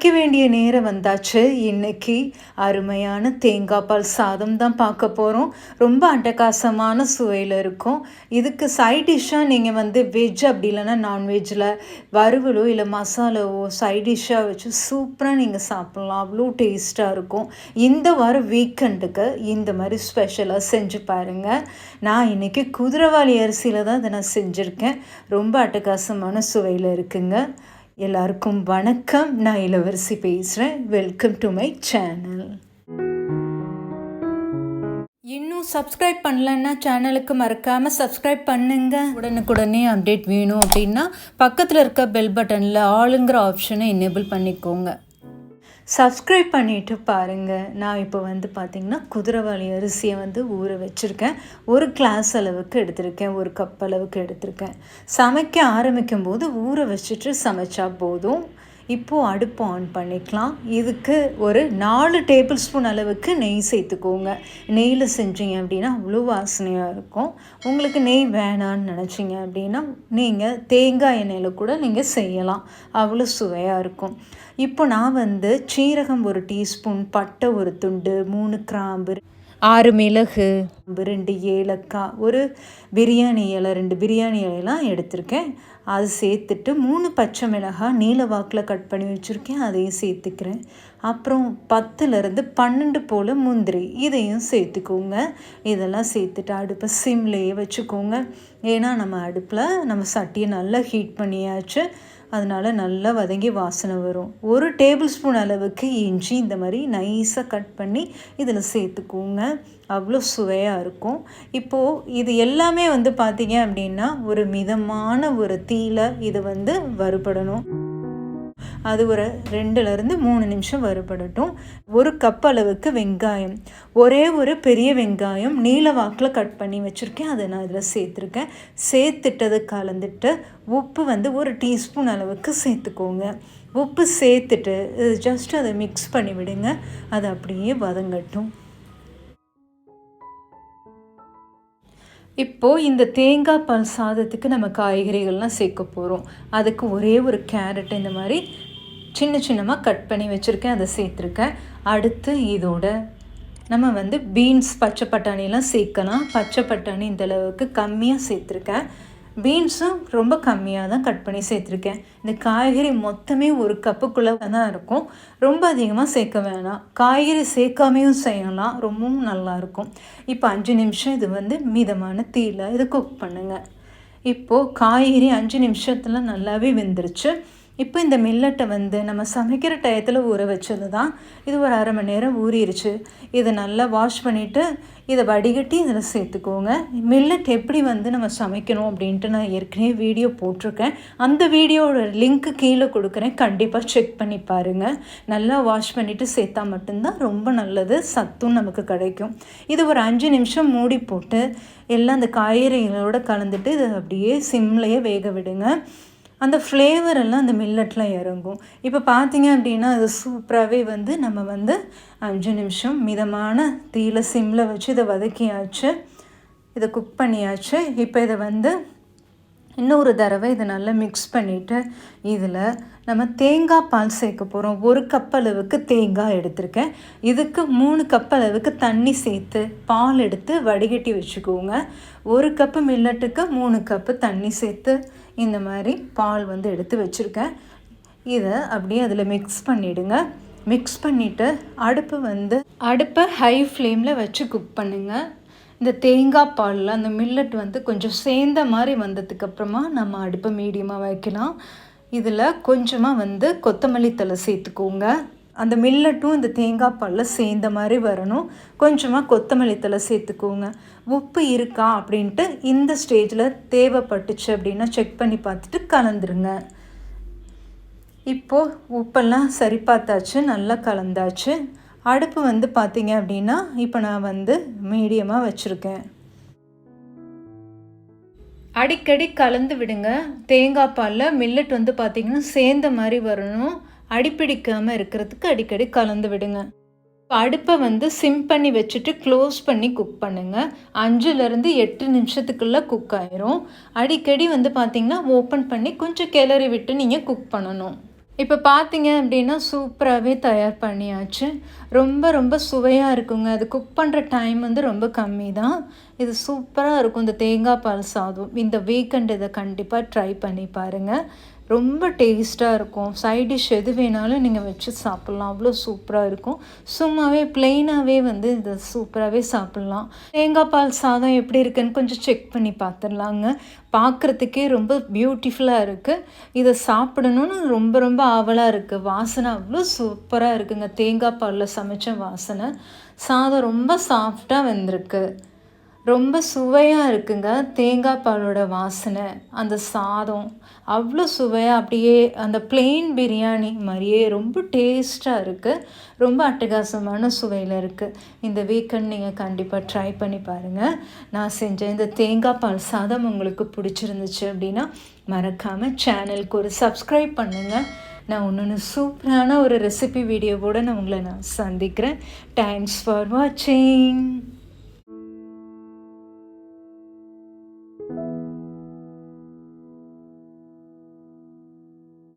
சமைக்க வேண்டிய நேரம் வந்தாச்சு. இன்னைக்கு அருமையான தேங்காய் பால் சாதம் தான் பார்க்க போகிறோம். ரொம்ப அட்டகாசமான சுவையில் இருக்கும். இதுக்கு சைட் டிஷ்ஷாக நீங்கள் வெஜ் அப்படி இல்லைன்னா நான்வெஜ்ஜில் வறுவலோ இல்லை மசாலாவோ சைட் டிஷ்ஷாக வச்சு சூப்பராக நீங்கள் சாப்பிட்லாம். அவ்வளோ டேஸ்ட்டாக இருக்கும். இந்த வாரம் வீக்கெண்டுக்கு இந்த மாதிரி ஸ்பெஷலாக செஞ்சு பாருங்கள். நான் இன்றைக்கி குதிரைவாலி அரிசியில் தான் இதை நான் செஞ்சுருக்கேன். ரொம்ப அட்டகாசமான சுவையில் இருக்குங்க. எல்லாருக்கும் வணக்கம். நான் இளவரசி பேசுகிறேன். Welcome to my channel. இன்னும் சப்ஸ்கிரைப் பண்ணலன்னா சேனலுக்கு மறக்காமல் சப்ஸ்கிரைப் பண்ணுங்க. உடனுக்குடனே அப்டேட் வேணும் அப்படின்னா பக்கத்தில் இருக்க பெல் பட்டனில் ஆளுங்கிற ஆப்ஷனை எனேபிள் பண்ணிக்கோங்க. சப்ஸ்கிரைப் பண்ணிவிட்டு பாருங்கள். நான் இப்போ பார்த்திங்கன்னா குதிரைவாலி அரிசியை ஊற வச்சுருக்கேன். ஒரு கிளாஸ் அளவுக்கு எடுத்திருக்கேன், ஒரு கப் அளவுக்கு எடுத்திருக்கேன். சமைக்க ஆரம்பிக்கும் போது ஊற வச்சுட்டு சமைச்சா போதும். இப்போது அடுப்பு ஆன் பண்ணிக்கலாம். இதுக்கு ஒரு 4 டேபிள் ஸ்பூன் அளவுக்கு நெய் சேர்த்துக்கோங்க. நெய்யில் செஞ்சீங்க அப்படின்னா அவ்வளோ வாசனையாக இருக்கும். உங்களுக்கு நெய் வேணான்னு நினச்சிங்க அப்படின்னா நீங்கள் தேங்காய் எண்ணெயில் கூட நீங்கள் செய்யலாம். அவ்வளோ சுவையாக இருக்கும். இப்போ நான் சீரகம் 1 டீஸ்பூன், பட்டை 1 துண்டு, 3 கிராம்பு, 6 மிளகு, 2 ஏலக்காய், ஒரு பிரியாணி இலை, 2 பிரியாணி இலையெல்லாம் எடுத்திருக்கேன். அது சேர்த்துட்டு 3 பச்சை மிளகாய் நீல வாக்கில் கட் பண்ணி வச்சுருக்கேன், அதையும் சேர்த்துக்கிறேன். அப்புறம் 10லேருந்து 12 போல் முந்திரி, இதையும் சேர்த்துக்கோங்க. இதெல்லாம் சேர்த்துட்டு அடுப்பை சிம்லேயே வச்சுக்கோங்க. ஏன்னா நம்ம அடுப்பில் நம்ம சட்டியை நல்லா ஹீட் பண்ணியாச்சு. அதனால் நல்லா வதங்கி வாசனை வரும். 1 டேபிள் ஸ்பூன் அளவுக்கு இஞ்சி இந்த மாதிரி நைஸாக கட் பண்ணி இதில் சேர்த்துக்கோங்க. அவ்வளோ சுவையாக இருக்கும். இப்போது இது எல்லாமே பார்த்தீங்க அப்படின்னா ஒரு மிதமான ஒரு தீயில் இது வறுபடணும். அது ஒரு 2லேருந்து 3 நிமிஷம் வறுபடட்டும். 1 கப் அளவுக்கு வெங்காயம், ஒரே ஒரு பெரிய வெங்காயம் நீல வாக்கில் கட் பண்ணி வச்சுருக்கேன், அதை நான் இதில் சேர்த்துருக்கேன். சேர்த்துட்டது கலந்துட்டு உப்பு 1 டீஸ்பூன் அளவுக்கு சேர்த்துக்கோங்க. உப்பு சேர்த்துட்டு ஜஸ்ட் அதை மிக்ஸ் பண்ணி விடுங்க. அது அப்படியே வதங்கட்டும். இப்போது இந்த தேங்காய் பால் சாதத்துக்கு நம்ம காய்கறிகள்லாம் சேர்க்க போகிறோம். அதுக்கு ஒரே ஒரு கேரட் இந்த மாதிரி சின்ன சின்னமாக கட் பண்ணி வச்சுருக்கேன், அதை சேர்த்துருக்கேன். அடுத்து இதோட நம்ம பீன்ஸ், பச்சை பட்டாணிலாம் சேர்க்கலாம். பச்சை பட்டாணி இந்தளவுக்கு கம்மியாக சேர்த்துருக்கேன். பீன்ஸும் ரொம்ப கம்மியாக தான் கட் பண்ணி சேர்த்துருக்கேன். இந்த காய்கறி மொத்தமே 1 கப்புக்குள்ளே தான் இருக்கும். ரொம்ப அதிகமாக சேர்க்க வேணாம். காய்கறி சேர்க்காமையும் செய்யலாம், ரொம்பவும் நல்லாயிருக்கும். இப்போ 5 நிமிஷம் இது மிதமான தீயில் இதை குக் பண்ணுங்கள். இப்போது காய்கறி 5 நிமிஷத்தில் நல்லாவே வெந்துருச்சு. இப்போ இந்த மில்லட்டை நம்ம சமைக்கிற டயத்தில் ஊற வச்சது தான். இது ஒரு 1/2 மணி நேரம் ஊறிடுச்சு. இதை நல்லா வாஷ் பண்ணிவிட்டு இதை வடிகட்டி இதில் சேர்த்துக்கோங்க. மில்லட் எப்படி நம்ம சமைக்கணும் அப்படின்ட்டு நான் ஏற்கனவே வீடியோ போட்டிருக்கேன். அந்த வீடியோட லிங்க்கு கீழே கொடுக்குறேன், கண்டிப்பாக செக் பண்ணி பாருங்கள். நல்லா வாஷ் பண்ணிவிட்டு சேர்த்தா மட்டும்தான் ரொம்ப நல்லது, சத்தும் நமக்கு கிடைக்கும். இது ஒரு 5 நிமிஷம் மூடி போட்டு எல்லாம் அந்த காய்கறிகளோடு கலந்துட்டு இதை அப்படியே சிம்லேயே வேக விடுங்க. அந்த ஃப்ளேவர் எல்லாம் அந்த மில்லட்டில் இறங்கும். இப்போ பார்த்தீங்க அப்படின்னா அது சூப்பராகவே நம்ம 5 நிமிஷம் மிதமான தீயில் சிம்மில் வச்சு இதை வதக்கியாச்சு, இதை குக் பண்ணியாச்சு. இப்போ இதை இன்னொரு தடவை இதை நல்லா மிக்ஸ் பண்ணிவிட்டு இதில் நம்ம தேங்காய் பால் சேர்க்க போகிறோம். 1 கப் அளவுக்கு தேங்காய் எடுத்திருக்கேன். இதுக்கு 3 கப் அளவுக்கு தண்ணி சேர்த்து பால் எடுத்து வடிகட்டி வச்சுக்கோங்க. 1 கப்பு மில்லட்டுக்கு 3 கப்பு தண்ணி சேர்த்து இந்த மாதிரி பால் எடுத்து வச்சுருக்கேன். இதை அப்படியே அதில் மிக்ஸ் பண்ணிவிடுங்க. மிக்ஸ் பண்ணிவிட்டு அடுப்பை ஹை ஃப்ளேமில் வச்சு குக் பண்ணுங்கள். இந்த தேங்காய் பாலில் அந்த மில்லட் கொஞ்சம் சேர்ந்த மாதிரி வந்ததுக்கப்புறமா நம்ம அடுப்பை மீடியமாக வைக்கலாம். இதில் கொஞ்சமாக கொத்தமல்லி தழை சேர்த்துக்கோங்க. அந்த மில்லட்டும் இந்த தேங்காய் பாலில் சேர்ந்த மாதிரி வரணும். கொஞ்சமாக கொத்தமல்லி தழை சேர்த்துக்கோங்க. உப்பு இருக்கா அப்படின்ட்டு இந்த ஸ்டேஜில் தேவைப்பட்டுச்சு அப்படின்னா செக் பண்ணி பார்த்துட்டு கலந்துருங்க. இப்போது உப்பெல்லாம் சரி பார்த்தாச்சு, நல்லா கலந்தாச்சு. அடுப்பு பார்த்தீங்க அப்படின்னா இப்போ நான் மீடியமாக வச்சுருக்கேன். அடிக்கடி கலந்து விடுங்க. தேங்காய் பாலில் மில்லட் பார்த்திங்கன்னா சேர்ந்த மாதிரி வரணும். அடிப்பிடிக்காமல் இருக்கிறதுக்கு அடிக்கடி கலந்து விடுங்க. அடுப்பை சிம் பண்ணி வச்சுட்டு க்ளோஸ் பண்ணி குக் பண்ணுங்கள். 5லேருந்து 8 நிமிஷத்துக்குள்ளே குக் ஆயிரும். அடிக்கடி பார்த்திங்கன்னா ஓப்பன் பண்ணி கொஞ்சம் கிளறி விட்டு நீங்கள் குக் பண்ணணும். இப்போ பார்த்தீங்க அப்படின்னா சூப்பராகவே தயார் பண்ணியாச்சு. ரொம்ப ரொம்ப சுவையாக இருக்குங்க. அது குக் பண்ணுற டைம் வந்து ரொம்ப கம்மி தான். இது சூப்பராக இருக்கும் இந்த தேங்காய் பால் சாதம். இந்த வீக்கெண்ட் இதை கண்டிப்பாக ட்ரை பண்ணி பாருங்கள். ரொம்ப டேஸ்ட்டாக இருக்கும். சைட் டிஷ் எது வேணாலும் நீங்கள் வச்சு சாப்பிட்லாம். அவ்வளோ சூப்பராக இருக்கும். சும்மாவே ப்ளெயினாகவே வந்து இதை சூப்பராகவே சாப்பிட்லாம். தேங்காய் பால் சாதம் எப்படி இருக்குன்னு கொஞ்சம் செக் பண்ணி பார்த்துடலாங்க. பார்க்குறதுக்கே ரொம்ப பியூட்டிஃபுல்லாக இருக்குது. இதை சாப்பிடணும்னு ரொம்ப ரொம்ப ஆவலாக இருக்குது. வாசனை அவ்வளோ சூப்பராக இருக்குங்க. தேங்காய் பாலில் சமைச்ச வாசனை. சாதம் ரொம்ப சாஃப்டாக வெந்திருக்கு. ரொம்ப சுவையாக இருக்குங்க. தேங்காய் பாலோட வாசனை, அந்த சாதம் அவ்வளோ சுவையாக அப்படியே அந்த ப்ளெயின் பிரியாணி மாதிரியே ரொம்ப டேஸ்ட்டாக இருக்குது. ரொம்ப அட்டகாசமான சுவையில் இருக்குது. இந்த வீக்கெண்ட் நீங்கள் கண்டிப்பாக ட்ரை பண்ணி பாருங்கள். நான் செஞ்ச இந்த தேங்காய் பால் சாதம் உங்களுக்கு பிடிச்சிருந்துச்சு அப்படின்னா மறக்காமல் சேனலுக்கு ஒரு சப்ஸ்கிரைப் பண்ணுங்கள். நான் இன்னொன்று சூப்பரான ஒரு ரெசிபி வீடியோவோடு நான் உங்களை சந்திக்கிறேன். தேங்க்ஸ் ஃபார் வாட்சிங்.